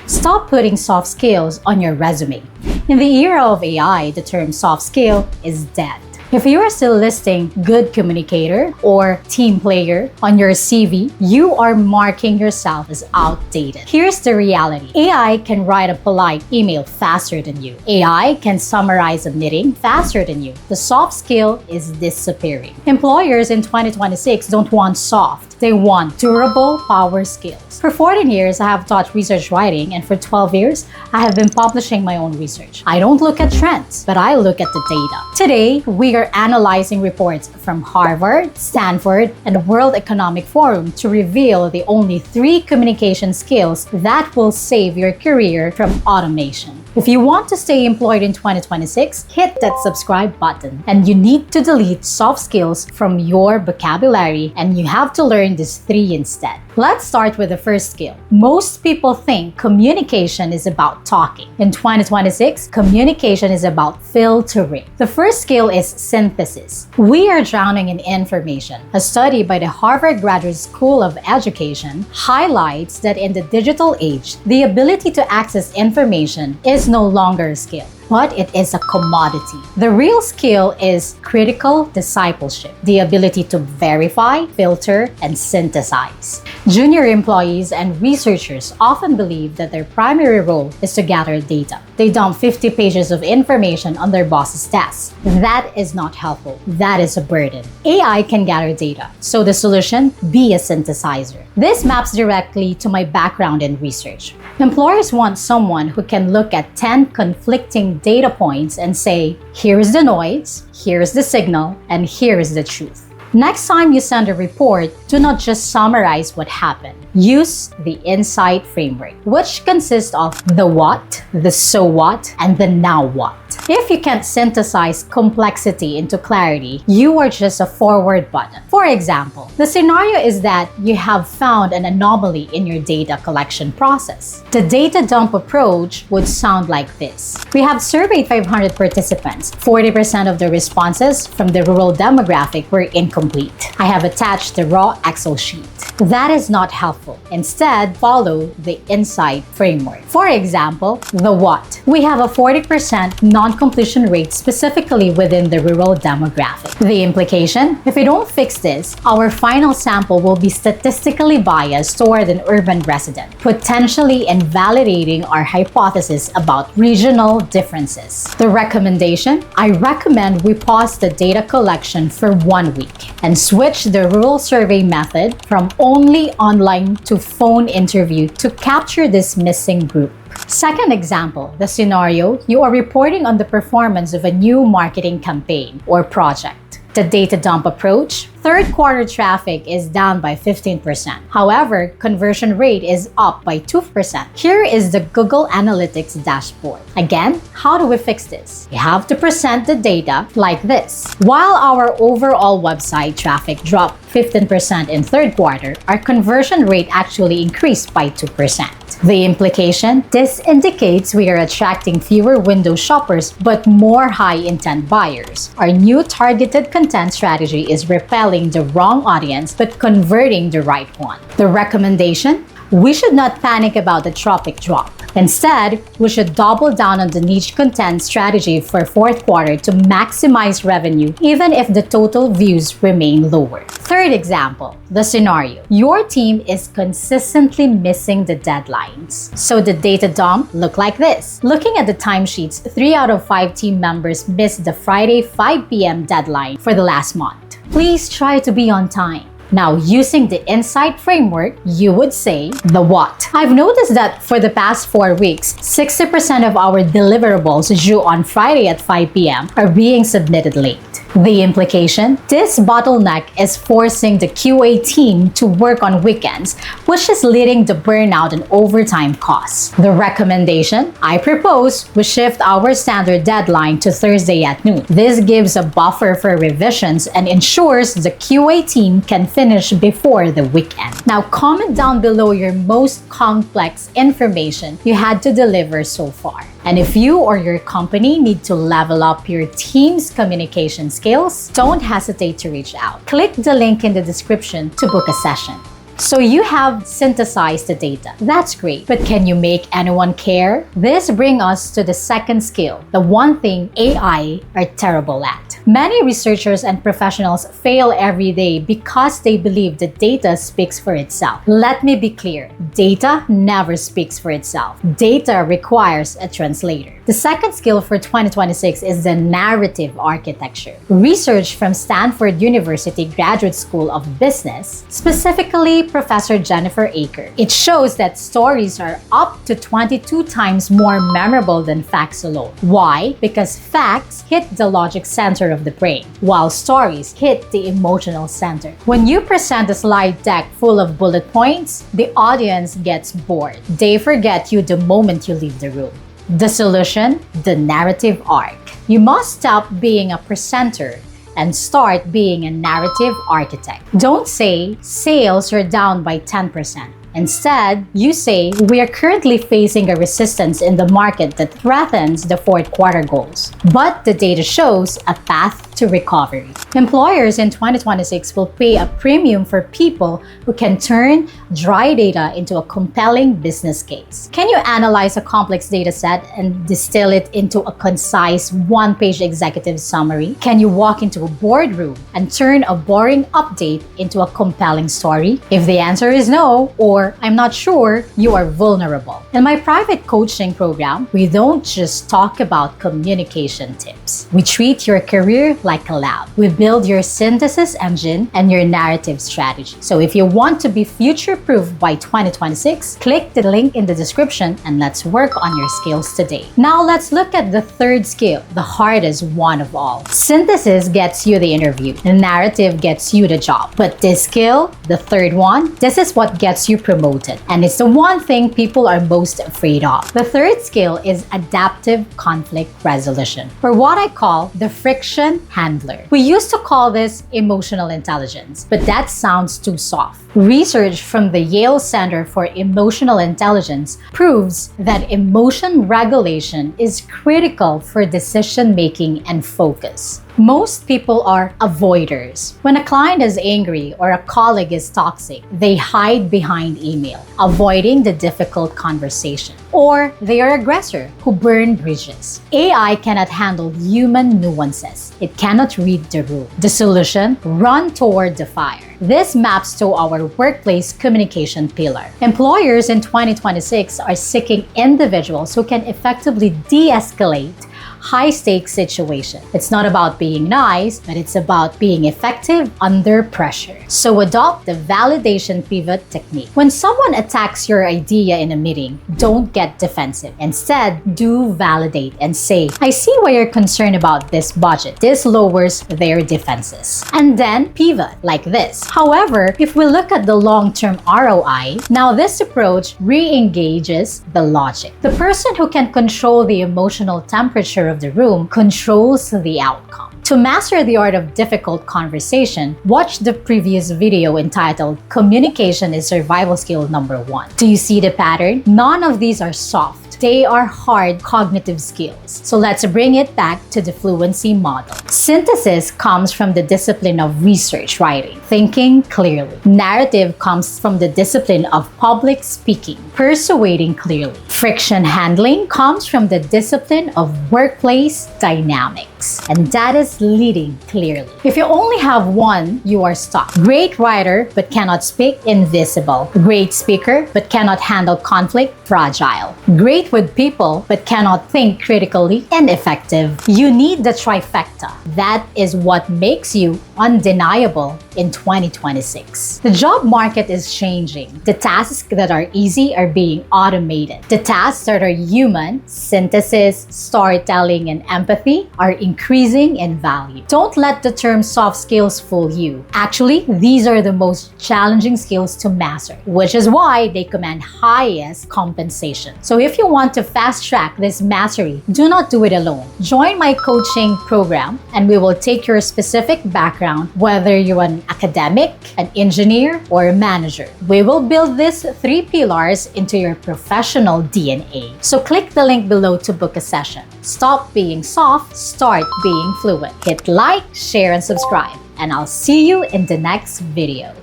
Stop putting soft skills on your resume. In the era of AI, the term soft skill is dead. If you are still listing good communicator or team player on your CV, you are marking yourself as outdated. Here's the reality. AI can write a polite email faster than you. AI can summarize a meeting faster than you. The soft skill is disappearing. Employers in 2026 don't want soft. They want durable power skills. For 14 years, I have taught research writing, and for 12 years, I have been publishing my own research. I don't look at trends, but I look at the data. Today, we are analyzing reports from Harvard, Stanford, and the World Economic Forum to reveal the only 3 communication skills that will save your career from automation. If you want to stay employed in 2026, hit that subscribe button. And you need to delete soft skills from your vocabulary, and you have to learn these 3 instead. Let's start with the first skill. Most people think communication is about talking. In 2026, communication is about filtering. The first skill is synthesis. We are drowning in information. A study by the Harvard Graduate School of Education highlights that in the digital age, the ability to access information is no longer a skill, but it is a commodity. The real skill is critical discipleship, the ability to verify, filter, and synthesize. Junior employees and researchers often believe that their primary role is to gather data. They dump 50 pages of information on their boss's desk. That is not helpful. That is a burden. AI can gather data. So the solution, be a synthesizer. This maps directly to my background in research. Employers want someone who can look at 10 conflicting data points and say, here is the noise, here is the signal, and here is the truth. Next time you send a report, do not just summarize what happened. Use the insight framework, which consists of the what, the so what, and the now what. If you can't synthesize complexity into clarity, you are just a forward button. For example, the scenario is that you have found an anomaly in your data collection process. The data dump approach would sound like this. We have surveyed 500 participants. 40% of the responses from the rural demographic were incomplete. I have attached the raw Excel sheet. That is not helpful. Instead, follow the insight framework. For example, the what. We have a 40% non-completion rate specifically within the rural demographic. The implication, if we don't fix this, our final sample will be statistically biased toward an urban resident, potentially invalidating our hypothesis about regional differences. The recommendation, I recommend we pause the data collection for 1 week and switch the rural survey method from only online to phone interview to capture this missing group. Second example, the scenario, you are reporting on the performance of a new marketing campaign or project. The data dump approach, third quarter traffic is down by 15%. However, conversion rate is up by 2%. Here is the Google Analytics dashboard. Again, how do we fix this? We have to present the data like this. While our overall website traffic dropped 15% in third quarter, our conversion rate actually increased by 2%. The implication, this indicates we are attracting fewer window shoppers but more high-intent buyers. Our new targeted content strategy is repelling the wrong audience but converting the right one. The recommendation, we should not panic about the traffic drop. Instead, we should double down on the niche content strategy for fourth quarter to maximize revenue even if the total views remain lower. Third example, the scenario. Your team is consistently missing the deadlines. So the data dump look like this. Looking at the timesheets, 3 out of 5 team members missed the Friday 5 p.m. deadline for the last month. Please try to be on time. Now, using the insight framework, you would say the what. I've noticed that for the past 4 weeks, 60% of our deliverables due on Friday at 5 p.m. are being submitted late. The implication, this bottleneck is forcing the QA team to work on weekends, which is leading to burnout and overtime costs. The recommendation, I propose we shift our standard deadline to Thursday at noon. This gives a buffer for revisions and ensures the QA team can finish before the weekend. Now, comment down below your most complex information you had to deliver so far. And if you or your company need to level up your team's communication skills, don't hesitate to reach out. Click the link in the description to book a session. So you have synthesized the data. That's great. But can you make anyone care? This brings us to the second skill, the one thing AI are terrible at. Many researchers and professionals fail every day because they believe the data speaks for itself. Let me be clear, data never speaks for itself. Data requires a translator. The second skill for 2026 is the narrative architecture. Research from Stanford University Graduate School of Business, specifically Professor Jennifer Aker, it shows that stories are up to 22 times more memorable than facts alone. Why? Because facts hit the logic center of the brain, while stories hit the emotional center. When you present a slide deck full of bullet points, the audience gets bored. They forget you the moment you leave the room. The solution? The narrative arc. You must stop being a presenter and start being a narrative architect. Don't say, sales are down by 10%. Instead, you say, we are currently facing a resistance in the market that threatens the fourth quarter goals. But the data shows a path to recovery. Employers in 2026 will pay a premium for people who can turn dry data into a compelling business case. Can you analyze a complex data set and distill it into a concise one-page executive summary? Can you walk into a boardroom and turn a boring update into a compelling story? If the answer is no, or I'm not sure, you are vulnerable. In my private coaching program, we don't just talk about communication tips. We treat your career like a lab. We build your synthesis engine and your narrative strategy. So if you want to be future-proof by 2026, click the link in the description and let's work on your skills today. Now let's look at the third skill, the hardest one of all. Synthesis gets you the interview. The narrative gets you the job. But this skill, the third one, this is what gets you promoted. And it's the one thing people are most afraid of. The third skill is adaptive conflict resolution, or what I call the friction handler. We used to call this emotional intelligence, but that sounds too soft. Research from the Yale Center for Emotional Intelligence proves that emotion regulation is critical for decision-making and focus. Most people are avoiders. When a client is angry or a colleague is toxic, they hide behind email, avoiding the difficult conversation. Or they are aggressor who burn bridges. AI cannot handle human nuances. It cannot read the room. The solution? Run toward the fire. This maps to our workplace communication pillar. Employers in 2026 are seeking individuals who can effectively de-escalate high-stakes situation. It's not about being nice, but it's about being effective under pressure. So adopt the validation pivot technique. When someone attacks your idea in a meeting, don't get defensive. Instead, do validate and say, I see why you're concerned about this budget. This lowers their defenses. And then pivot like this. However, if we look at the long-term ROI, now this approach re-engages the logic. The person who can control the emotional temperature of the room controls the outcome. To master the art of difficult conversation, watch the previous video entitled Communication is Survival Skill Number 1. Do you see the pattern? None of these are soft. They are hard cognitive skills. So let's bring it back to the fluency model. Synthesis comes from the discipline of research writing, thinking clearly. Narrative comes from the discipline of public speaking, persuading clearly. Friction handling comes from the discipline of workplace dynamics, and that is leading clearly. If you only have one, you are stuck. Great writer, but cannot speak, invisible. Great speaker, but cannot handle conflict, fragile. Great with people, but cannot think critically, ineffective. You need the trifecta. That is what makes you undeniable in 2026. The job market is changing. The tasks that are easy are being automated. The tasks that are human, synthesis, storytelling, and empathy, are increasing in value. Don't let the term soft skills fool you. Actually, these are the most challenging skills to master, which is why they command highest compensation. So if you want to fast track this mastery, do not do it alone. Join my coaching program and we will take your specific background, whether you're an academic, an engineer, or a manager. We will build these 3 pillars into your professional DNA. So click the link below to book a session. Stop being soft, start being fluent. Hit like, share, and subscribe, and I'll see you in the next video.